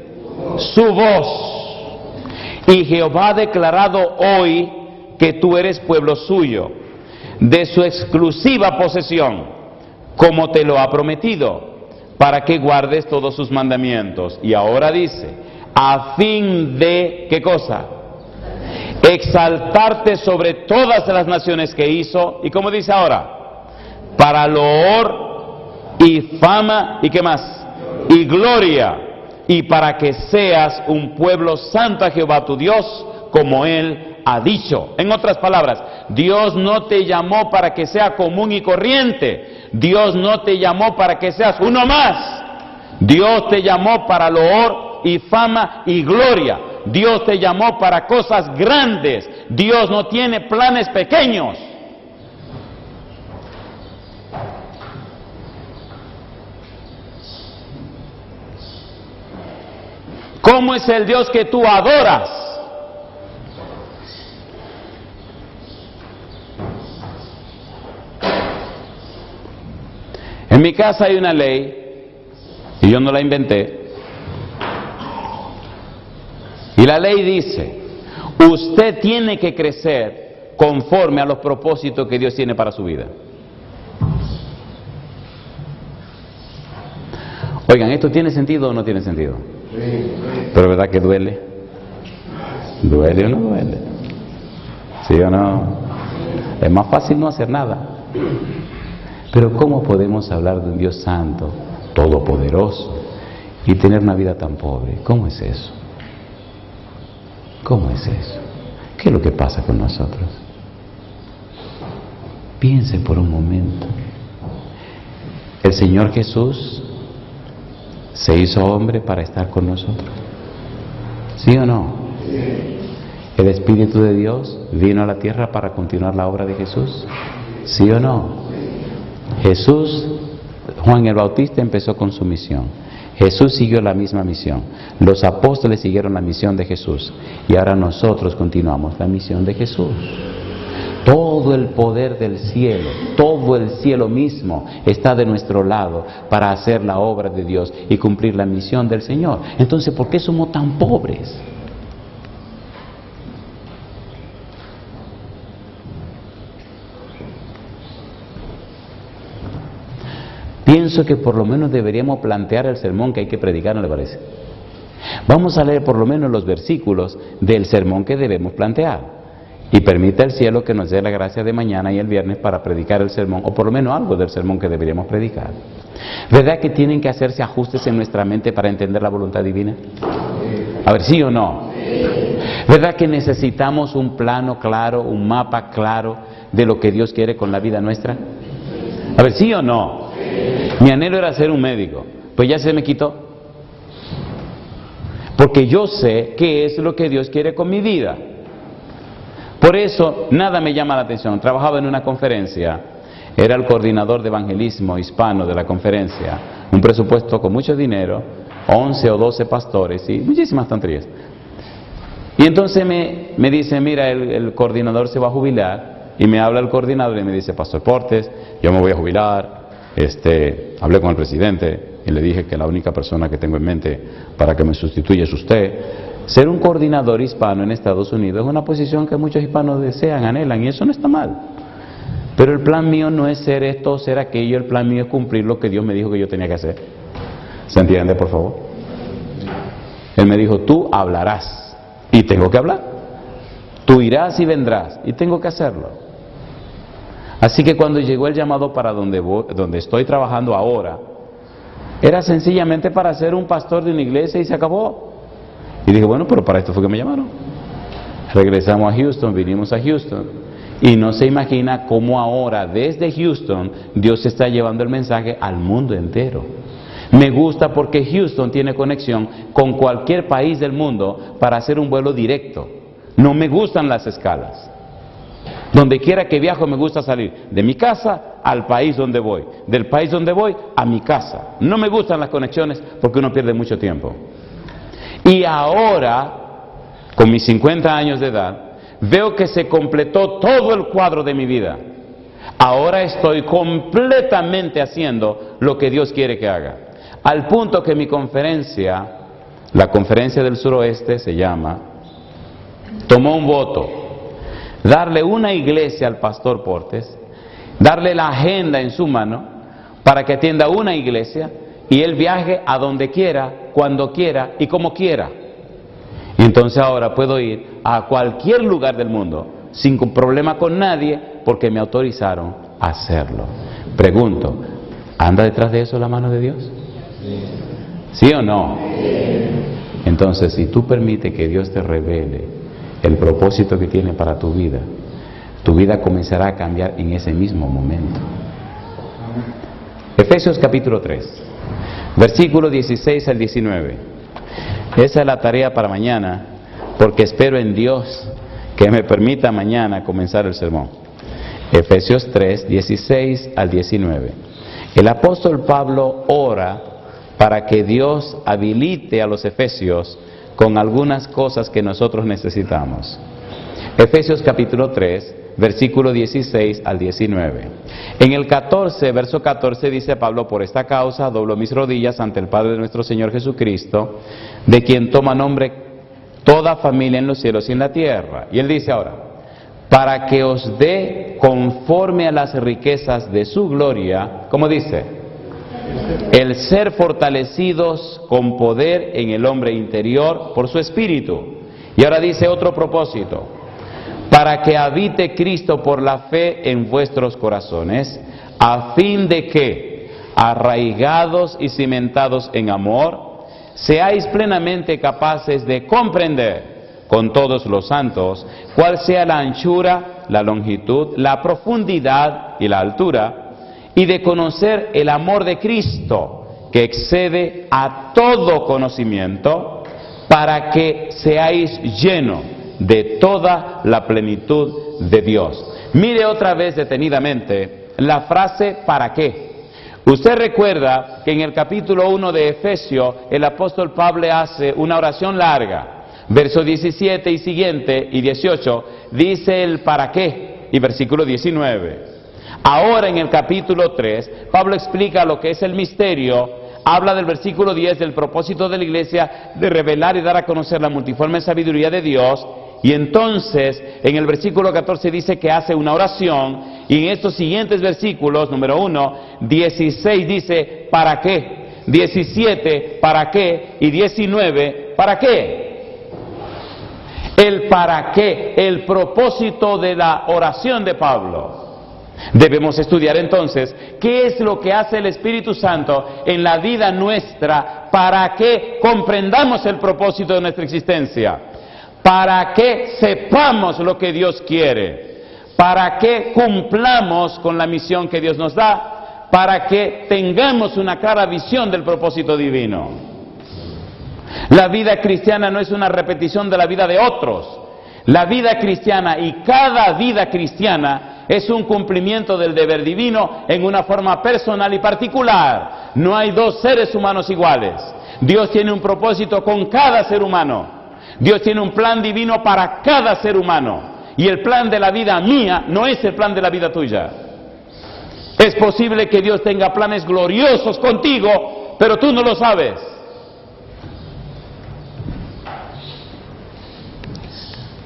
Su voz, Y Jehová ha declarado hoy que tú eres pueblo suyo, de su exclusiva posesión, como te lo ha prometido, para que guardes todos sus mandamientos. Y ahora dice, a fin de, ¿qué cosa? Exaltarte sobre todas las naciones que hizo. ¿Y cómo dice ahora? Para loor y fama, ¿y qué más? Y gloria, y para que seas un pueblo santo a Jehová tu Dios, como Él ha dicho. En otras palabras, Dios no te llamó para que sea común y corriente. Dios no te llamó para que seas uno más. Dios te llamó para loor y fama y gloria. Dios te llamó para cosas grandes. Dios no tiene planes pequeños. ¿Cómo es el Dios que tú adoras? En mi casa hay una ley, y yo no la inventé, y la ley dice, usted tiene que crecer conforme a los propósitos que Dios tiene para su vida. Oigan, ¿esto tiene sentido o no tiene sentido? Pero ¿verdad que duele? ¿Duele o no duele? ¿Sí o no? Es más fácil no hacer nada. Pero ¿cómo podemos hablar de un Dios santo, todopoderoso, y tener una vida tan pobre? ¿Cómo es eso? ¿Cómo es eso? ¿Qué es lo que pasa con nosotros? Piensen por un momento. El Señor Jesús se hizo hombre para estar con nosotros. ¿Sí o no? El Espíritu de Dios vino a la tierra para continuar la obra de Jesús. ¿Sí o no? Jesús, Juan el Bautista empezó con su misión. Jesús siguió la misma misión. Los apóstoles siguieron la misión de Jesús. Y ahora nosotros continuamos la misión de Jesús. Todo el poder del cielo, todo el cielo mismo está de nuestro lado para hacer la obra de Dios y cumplir la misión del Señor. Entonces, ¿por qué somos tan pobres? Pienso que por lo menos deberíamos plantear el sermón que hay que predicar, ¿no le parece? Vamos a leer por lo menos los versículos del sermón que debemos plantear. Y permita el cielo que nos dé la gracia de mañana y el viernes para predicar el sermón, o por lo menos algo del sermón que deberíamos predicar. ¿Verdad que tienen que hacerse ajustes en nuestra mente para entender la voluntad divina? A ver, ¿sí o no? ¿Verdad que necesitamos un plano claro, un mapa claro de lo que Dios quiere con la vida nuestra? A ver, ¿sí o no? Mi anhelo era ser un médico, pues ya se me quitó. Porque yo sé qué es lo que Dios quiere con mi vida. Por eso nada me llama la atención. Trabajaba en una conferencia, era el coordinador de evangelismo hispano de la conferencia, un presupuesto con mucho dinero, 11 o 12 pastores y muchísimas tonterías. Y entonces me dice, mira, el coordinador se va a jubilar, y me habla el coordinador y me dice, Pastor Portes, yo me voy a jubilar, hablé con el presidente y le dije que la única persona que tengo en mente para que me sustituya es usted. Ser un coordinador hispano en Estados Unidos es una posición que muchos hispanos desean, anhelan, y eso no está mal. Pero el plan mío no es ser esto o ser aquello, el plan mío es cumplir lo que Dios me dijo que yo tenía que hacer. ¿Se entiende, por favor? Él me dijo, tú hablarás, y tengo que hablar. Tú irás y vendrás, y tengo que hacerlo. Así que cuando llegó el llamado para donde estoy trabajando ahora, era sencillamente para ser un pastor de una iglesia y se acabó. Y dije, bueno, pero para esto fue que me llamaron. Regresamos a Houston, vinimos a Houston. Y no se imagina cómo ahora, desde Houston, Dios está llevando el mensaje al mundo entero. Me gusta porque Houston tiene conexión con cualquier país del mundo para hacer un vuelo directo. No me gustan las escalas. Donde quiera que viajo me gusta salir de mi casa al país donde voy, del país donde voy a mi casa. No me gustan las conexiones porque uno pierde mucho tiempo. Y ahora, con mis 50 años de edad, veo que se completó todo el cuadro de mi vida. Ahora estoy completamente haciendo lo que Dios quiere que haga. Al punto que mi conferencia, la conferencia del suroeste se llama tomó un voto, darle una iglesia al pastor Portes, darle la agenda en su mano para que atienda una iglesia y él viaje a donde quiera, cuando quiera y como quiera. Y entonces ahora puedo ir a cualquier lugar del mundo sin problema con nadie porque me autorizaron a hacerlo. Pregunto, ¿anda detrás de eso la mano de Dios? ¿Sí o no? Entonces, si tú permites que Dios te revele el propósito que tiene para tu vida comenzará a cambiar en ese mismo momento. Efesios capítulo 3, versículo 16 al 19. Esa es la tarea para mañana, porque espero en Dios que me permita mañana comenzar el sermón. Efesios 3, 16 al 19. El apóstol Pablo ora para que Dios habilite a los efesios con algunas cosas que nosotros necesitamos. Efesios capítulo 3, versículo 16 al 19. En el 14, verso 14 dice Pablo: por esta causa doblo mis rodillas ante el Padre de nuestro Señor Jesucristo, de quien toma nombre toda familia en los cielos y en la tierra. Y él dice ahora: para que os dé conforme a las riquezas de su gloria, ¿cómo dice? El ser fortalecidos con poder en el hombre interior por su espíritu. Y ahora dice otro propósito: para que habite Cristo por la fe en vuestros corazones, a fin de que, arraigados y cimentados en amor, seáis plenamente capaces de comprender con todos los santos cuál sea la anchura, la longitud, la profundidad y la altura, y de conocer el amor de Cristo, que excede a todo conocimiento, para que seáis llenos de toda la plenitud de Dios. Mire otra vez detenidamente la frase ¿para qué? Usted recuerda que en el capítulo 1 de Efesios el apóstol Pablo hace una oración larga. Verso 17 y siguiente y 18 dice el para qué, y versículo 19. Ahora en el capítulo 3 Pablo explica lo que es el misterio. Habla del versículo 10 del propósito de la iglesia de revelar y dar a conocer la multiforme sabiduría de Dios. Y entonces en el versículo 14 dice que hace una oración, y en estos siguientes versículos, número 1, 16 dice ¿para qué? 17 ¿para qué? Y 19 ¿para qué? El para qué, el propósito de la oración de Pablo. Debemos estudiar entonces qué es lo que hace el Espíritu Santo en la vida nuestra para que comprendamos el propósito de nuestra existencia, para que sepamos lo que Dios quiere, para que cumplamos con la misión que Dios nos da, para que tengamos una clara visión del propósito divino. La vida cristiana no es una repetición de la vida de otros. La vida cristiana y cada vida cristiana es un cumplimiento del deber divino en una forma personal y particular. No hay dos seres humanos iguales. Dios tiene un propósito con cada ser humano. Dios tiene un plan divino para cada ser humano. Y el plan de la vida mía no es el plan de la vida tuya. Es posible que Dios tenga planes gloriosos contigo, pero tú no lo sabes.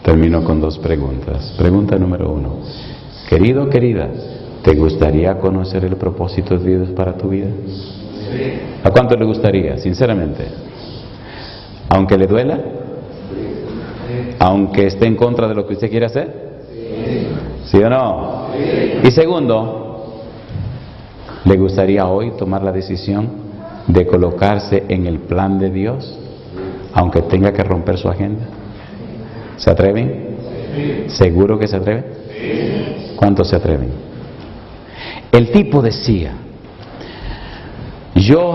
Termino con dos preguntas. Pregunta número 1. Querido, querida, ¿te gustaría conocer el propósito de Dios para tu vida? Sí. ¿A cuánto le gustaría, sinceramente? ¿Aunque le duela? Sí. ¿Aunque esté en contra de lo que usted quiere hacer? Sí. ¿Sí o no? Sí. Y segundo, ¿le gustaría hoy tomar la decisión de colocarse en el plan de Dios, aunque tenga que romper su agenda? ¿Se atreven? Sí. ¿Seguro que se atreven? Sí. ¿Cuántos se atreven? El tipo decía: yo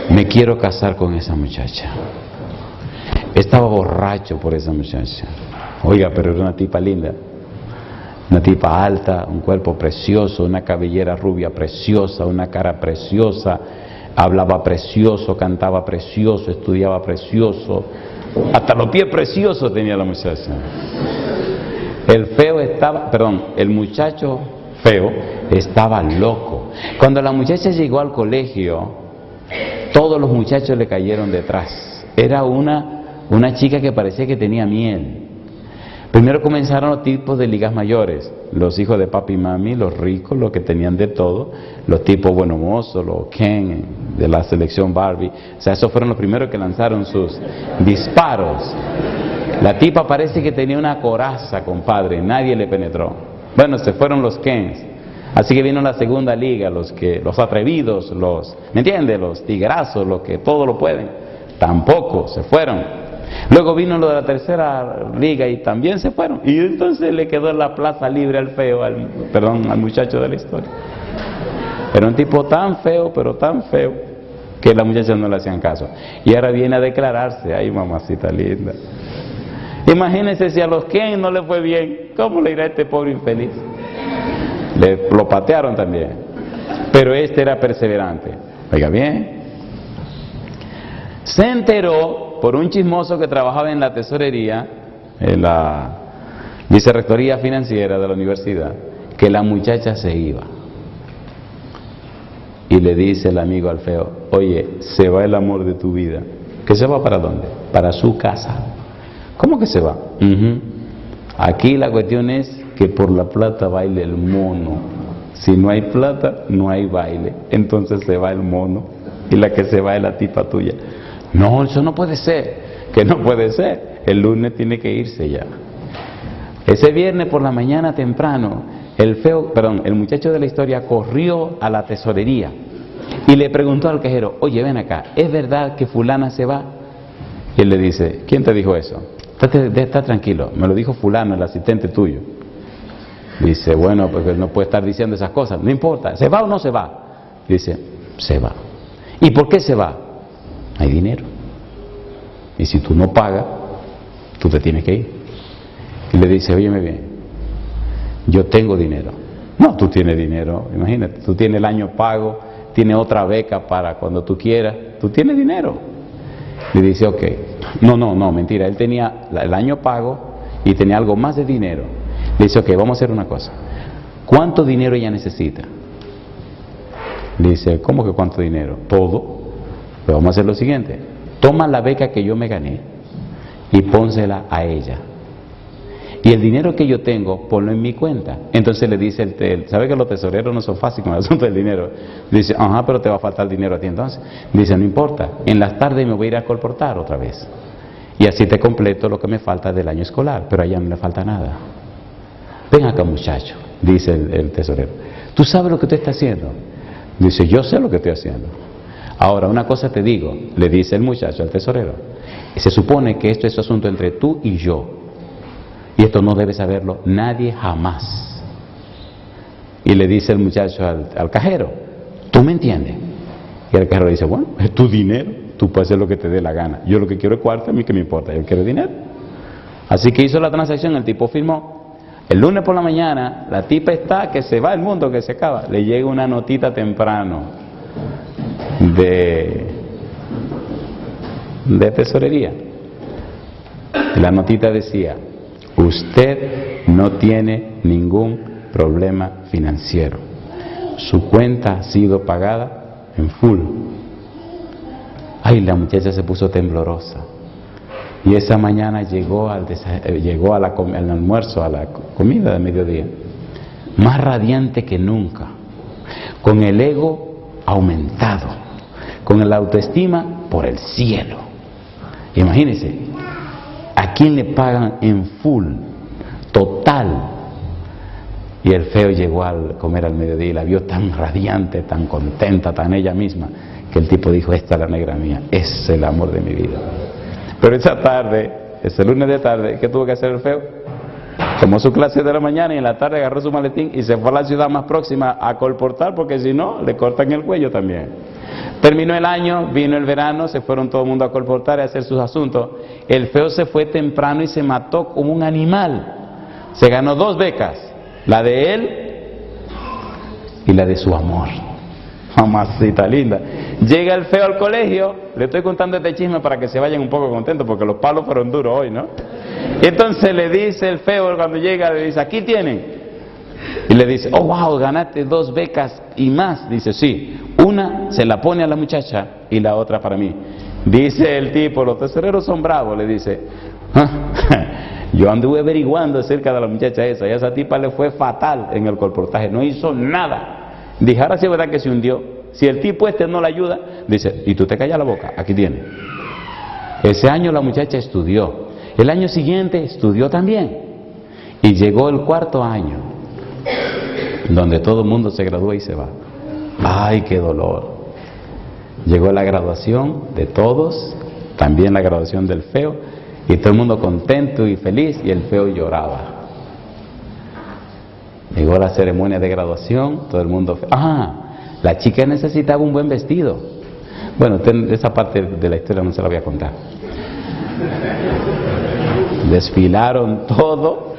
me quiero casar con esa muchacha. Estaba borracho por esa muchacha. Oiga, pero era una tipa linda. Una tipa alta, un cuerpo precioso, una cabellera rubia preciosa, una cara preciosa, hablaba precioso, cantaba precioso, estudiaba precioso. Hasta los pies preciosos tenía la muchacha. El muchacho feo estaba loco. Cuando la muchacha llegó al colegio, todos los muchachos le cayeron detrás. Era una una chica que parecía que tenía miel. Primero comenzaron los tipos de ligas mayores, los hijos de papi y mami, los ricos, los que tenían de todo, los tipos buenos mozos, los Ken de la selección Barbie. O sea, esos fueron los primeros que lanzaron sus disparos. La tipa parece que tenía una coraza, compadre, nadie le penetró. Bueno, se fueron los Kens. Así que vino la segunda liga, los atrevidos, ¿me entiendes? Los tigrazos, los que todo lo pueden. Tampoco, se fueron. Luego vino lo de la tercera liga y también se fueron. Y entonces le quedó la plaza libre al feo, al muchacho de la historia. Era un tipo tan feo, pero tan feo, que las muchachas no le hacían caso. Y ahora viene a declararse. Ay, mamacita linda. Imagínense si a los Ken no le fue bien, ¿cómo le irá a este pobre infeliz? Lo patearon también. Pero este era perseverante. Oiga bien. Se enteró por un chismoso que trabajaba en la tesorería, en la vicerrectoría financiera de la universidad, que la muchacha se iba. Y le dice el amigo al feo, oye, se va el amor de tu vida. ¿Que se va para dónde? Para su casa. ¿Cómo que se va? Aquí la cuestión es que por la plata baile el mono. Si no hay plata, no hay baile. Entonces se va el mono y la que se va es la tipa tuya. No, eso no puede ser. Que no puede ser. El lunes tiene que irse ya. Ese viernes por la mañana temprano, el muchacho de la historia corrió a la tesorería y le preguntó al cajero, oye, ven acá, ¿es verdad que fulana se va? Y él le dice, ¿quién te dijo eso? Está tranquilo, me lo dijo fulano, el asistente tuyo. Dice, bueno, porque no puede estar diciendo esas cosas. No importa, ¿se va o no se va? Dice, se va. ¿Y por qué se va? Hay dinero. Y si tú no pagas, tú te tienes que ir. Y le dice, óyeme bien, yo tengo dinero. No, tú tienes dinero, imagínate, tú tienes el año pago, tienes otra beca para cuando tú quieras, tú tienes dinero. Le dice, ok, no, mentira, él tenía el año pago y tenía algo más de dinero. Le dice, ok, vamos a hacer una cosa. ¿Cuánto dinero ella necesita? Le dice, ¿cómo que cuánto dinero? Todo. Pero vamos a hacer lo siguiente. Toma la beca que yo me gané y pónsela a ella. Y el dinero que yo tengo, ponlo en mi cuenta. Entonces le dice ¿sabe que los tesoreros no son fáciles con el asunto del dinero? Dice, ajá, pero te va a faltar dinero a ti entonces. Dice, no importa, en las tardes me voy a ir a colportar otra vez. Y así te completo lo que me falta del año escolar, pero a ella no le falta nada. Ven acá, muchacho, dice el tesorero. ¿Tú sabes lo que tú estás haciendo? Dice, yo sé lo que estoy haciendo. Ahora, una cosa te digo, le dice el muchacho al tesorero. Se supone que esto es asunto entre tú y yo. Y esto no debe saberlo nadie jamás. Y le dice el muchacho al cajero, ¿tú me entiendes? Y el cajero le dice, bueno, es tu dinero, tú puedes hacer lo que te dé la gana. Yo lo que quiero es cuarto, a mí que me importa, yo quiero dinero. Así que hizo la transacción, el tipo firmó. El lunes por la mañana, la tipa está que se va el mundo, que se acaba. Le llega una notita temprano de tesorería. Y la notita decía, usted no tiene ningún problema financiero. Su cuenta ha sido pagada en full. Ay, la muchacha se puso temblorosa. Y esa mañana llegó al almuerzo, a la comida de mediodía, más radiante que nunca, con el ego aumentado, con la autoestima por el cielo. Imagínense, ¿a quién le pagan en full, total? Y el feo llegó al comer al mediodía y la vio tan radiante, tan contenta, tan ella misma, que el tipo dijo, esta es la negra mía, es el amor de mi vida. Pero esa tarde, ese lunes de tarde, ¿qué tuvo que hacer el feo? Tomó su clase de la mañana y en la tarde agarró su maletín y se fue a la ciudad más próxima a colportar, porque si no, le cortan el cuello también. Terminó el año, vino el verano, se fueron todo el mundo a colportar y a hacer sus asuntos. El feo se fue temprano y se mató como un animal. Se ganó 2 becas, la de él y la de su amor. Mamacita linda. Llega el feo al colegio, le estoy contando este chisme para que se vayan un poco contentos porque los palos fueron duros hoy, ¿no? Y entonces le dice el feo cuando llega, le dice, aquí tienen. Y le dice, oh wow, ganaste 2 becas y más. Dice, sí, una se la pone a la muchacha y la otra para mí. Dice el tipo, los tesoreros son bravos, le dice, yo anduve averiguando acerca de la muchacha esa, y a esa tipa le fue fatal en el colportaje, no hizo nada. Dije, ahora sí es verdad que se hundió. Si el tipo no la ayuda, dice, y tú te callas la boca, aquí tiene. Ese año la muchacha estudió, el año siguiente estudió también, y llegó el cuarto año, donde todo el mundo se gradúa y se va. ¡Ay, qué dolor! Llegó la graduación de todos, también la graduación del feo, y todo el mundo contento y feliz, y el feo lloraba. Llegó la ceremonia de graduación, todo el mundo... la chica necesitaba un buen vestido. Bueno, esa parte de la historia no se la voy a contar. Desfilaron todo,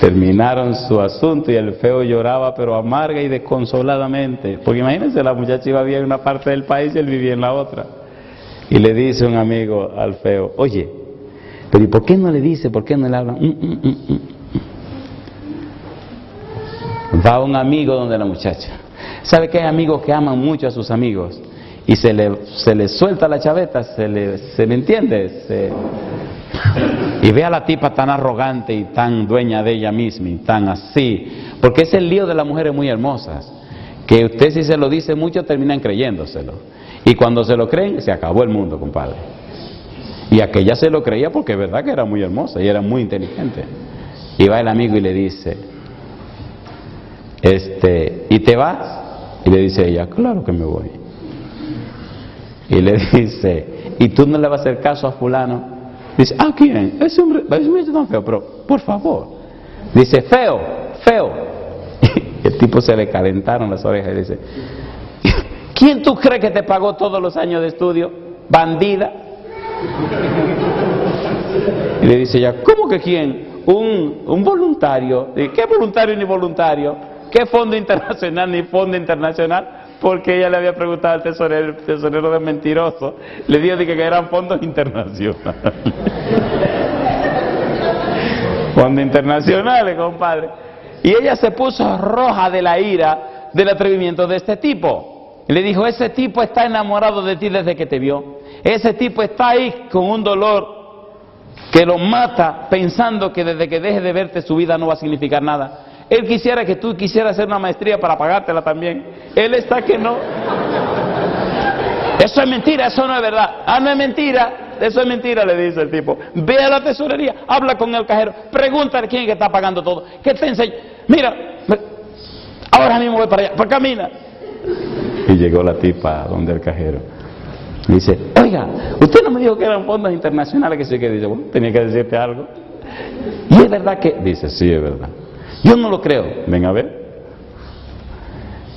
terminaron su asunto y el feo lloraba, pero amarga y desconsoladamente. Porque imagínense, la muchacha iba a vivir en una parte del país y él vivía en la otra. Y le dice un amigo al feo, oye, pero ¿y por qué no le dice, por qué no le habla? Va un amigo donde la muchacha. ¿Sabe que hay amigos que aman mucho a sus amigos? Y se le suelta la chaveta, se me entiende, y ve a la tipa tan arrogante y tan dueña de ella misma y tan así, porque es el lío de las mujeres muy hermosas, que usted si se lo dice mucho terminan creyéndoselo, y cuando se lo creen se acabó el mundo, compadre. Y aquella se lo creía porque es verdad que era muy hermosa y era muy inteligente. Y va el amigo y le dice, ¿y te vas? Y le dice ella, claro que me voy. Y le dice, ¿y tú no le vas a hacer caso a fulano? Dice, ¿quién? Ese hombre es tan feo, pero por favor. Dice, feo. Y el tipo se le calentaron las orejas y dice, ¿quién tú crees que te pagó todos los años de estudio? Bandida. Y le dice ella, ¿cómo que quién? Un voluntario. ¿Qué voluntario ni voluntario? ¿Qué fondo internacional ni fondo internacional? Porque ella le había preguntado al tesorero, el tesorero de mentiroso, le dijo que eran fondos internacionales. Fondos internacionales, compadre. Y ella se puso roja de la ira del atrevimiento de este tipo. Y le dijo, ese tipo está enamorado de ti desde que te vio. Ese tipo está ahí con un dolor que lo mata, pensando que desde que deje de verte su vida no va a significar nada. Él quisiera que tú quisieras hacer una maestría para pagártela también. Él está que no. Eso es mentira, eso no es verdad. No es mentira, eso es mentira, le dice el tipo. Ve a la tesorería, habla con el cajero, pregúntale quién es que está pagando todo. ¿Qué te enseña? Mira, ahora mismo voy para allá, pues camina. Y llegó la tipa donde el cajero. Dice, oiga, usted no me dijo que eran fondos internacionales, que sí, que dice, bueno, tenía que decirte algo. Y es verdad que, dice, sí, es verdad. Yo no lo creo. Ven a ver.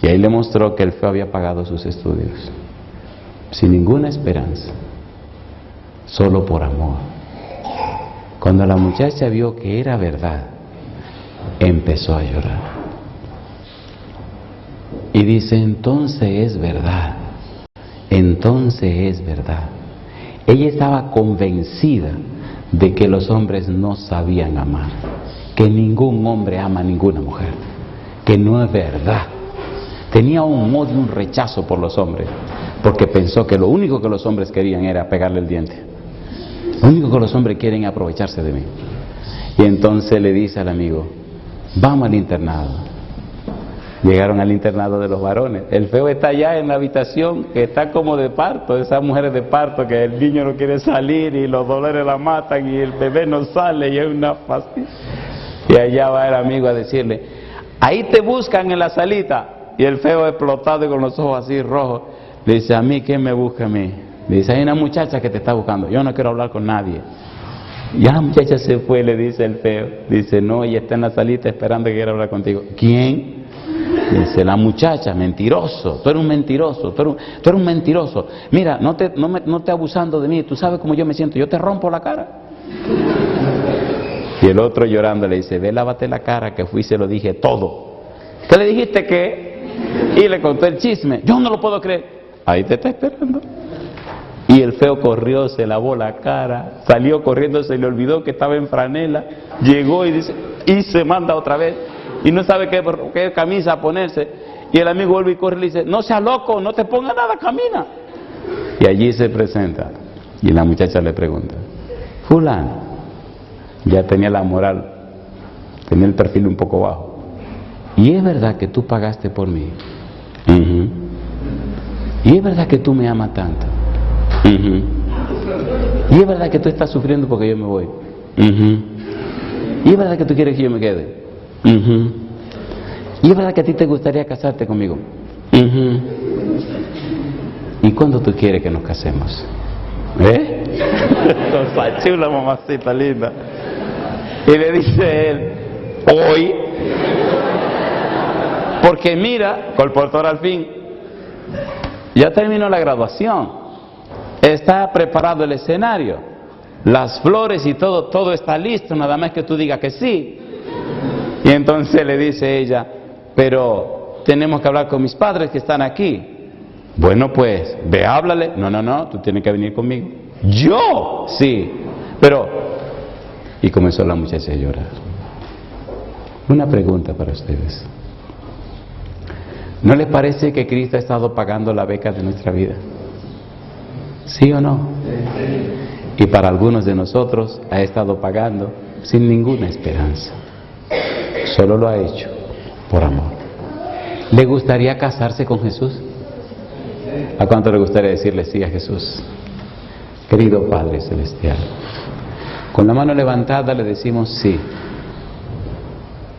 Y ahí le mostró que el feo había pagado sus estudios sin ninguna esperanza, solo por amor. Cuando la muchacha vio que era verdad, empezó a llorar. Y dice, entonces es verdad. Entonces es verdad. Ella estaba convencida de que los hombres no sabían amar, que ningún hombre ama a ninguna mujer, que no es verdad. Tenía un odio, un rechazo por los hombres, porque pensó que lo único que los hombres querían era pegarle el diente. Lo único que los hombres quieren es aprovecharse de mí. Y entonces le dice al amigo, vamos al internado. Llegaron al internado de los varones. El feo está allá en la habitación, que está como de parto, esas mujeres de parto, que el niño no quiere salir y los dolores la matan y el bebé no sale y es una fastidia. Y allá va el amigo a decirle, ahí te buscan en la salita. Y el feo explotado y con los ojos así rojos, le dice, ¿a mí quién me busca a mí? Le dice, hay una muchacha que te está buscando, yo no quiero hablar con nadie. Ya la muchacha se fue, le dice el feo. Dice, no, ella está en la salita esperando que quiera hablar contigo. ¿Quién? Dice, la muchacha, mentiroso, tú eres un mentiroso, tú eres un mentiroso. Mira, no te abusando de mí, tú sabes cómo yo me siento, yo te rompo la cara. Y el otro llorando le dice, ve, lávate la cara, que fui y se lo dije todo. ¿Qué le dijiste qué? Y le contó el chisme. Yo no lo puedo creer. Ahí te está esperando. Y el feo corrió, se lavó la cara, salió corriendo, se le olvidó que estaba en franela, llegó y dice, y se manda otra vez, y no sabe qué camisa ponerse. Y el amigo vuelve y corre y le dice, no seas loco, no te pongas nada, camina. Y allí se presenta. Y la muchacha le pregunta, fulano, ya tenía la moral, tenía el perfil un poco bajo. ¿Y es verdad que tú pagaste por mí? Uh-huh. ¿Y es verdad que tú me amas tanto? Uh-huh. ¿Y es verdad que tú estás sufriendo porque yo me voy? Uh-huh. ¿Y es verdad que tú quieres que yo me quede? Uh-huh. ¿Y es verdad que a ti te gustaría casarte conmigo? Uh-huh. ¿Y cuándo tú quieres que nos casemos? Cosa chula, mamacita linda. Y le dice él, hoy. Porque mira, colportor al fin, ya terminó la graduación, está preparado el escenario, las flores y todo está listo, nada más que tú digas que sí. Y entonces le dice ella, pero tenemos que hablar con mis padres que están aquí. Bueno, pues, ve, háblale. No, tú tienes que venir conmigo. ¿Yo? Sí, pero... Y comenzó la muchacha a llorar. Una pregunta para ustedes. ¿No les parece que Cristo ha estado pagando la beca de nuestra vida? ¿Sí o no? Y para algunos de nosotros ha estado pagando sin ninguna esperanza. Solo lo ha hecho por amor. ¿Le gustaría casarse con Jesús? ¿A cuánto le gustaría decirle sí a Jesús? Querido Padre Celestial, con la mano levantada le decimos sí.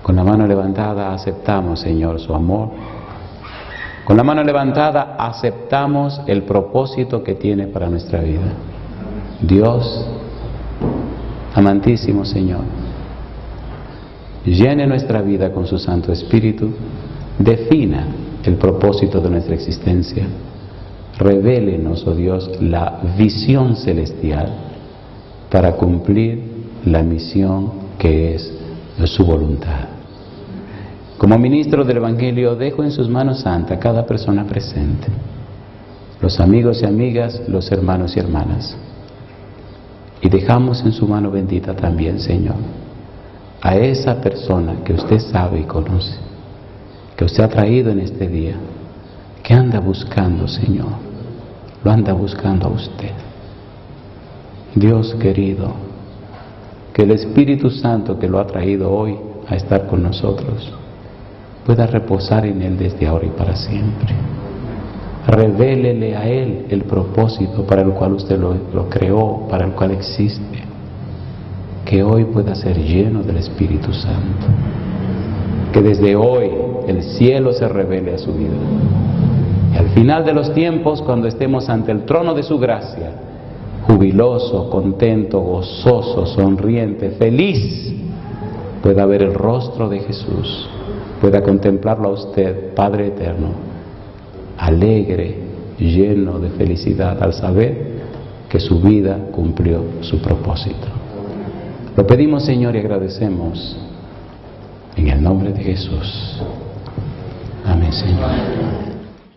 Con la mano levantada aceptamos, Señor, su amor. Con la mano levantada aceptamos el propósito que tiene para nuestra vida. Dios, amantísimo Señor, llene nuestra vida con su Santo Espíritu, defina el propósito de nuestra existencia, revélenos, oh Dios, la visión celestial para cumplir la misión que es su voluntad. Como ministro del Evangelio, dejo en sus manos santas a cada persona presente, los amigos y amigas, los hermanos y hermanas. Y dejamos en su mano bendita también, Señor, a esa persona que usted sabe y conoce, que usted ha traído en este día, que anda buscando, Señor, lo anda buscando a usted. Dios querido, que el Espíritu Santo que lo ha traído hoy a estar con nosotros pueda reposar en él desde ahora y para siempre. Revélele a él el propósito para el cual usted lo creó, para el cual existe. Que hoy pueda ser lleno del Espíritu Santo. Que desde hoy el cielo se revele a su vida. Y al final de los tiempos, cuando estemos ante el trono de su gracia, jubiloso, contento, gozoso, sonriente, feliz, pueda ver el rostro de Jesús, pueda contemplarlo a usted, Padre eterno, alegre, lleno de felicidad al saber que su vida cumplió su propósito. Lo pedimos, Señor, y agradecemos en el nombre de Jesús. Amén, Señor.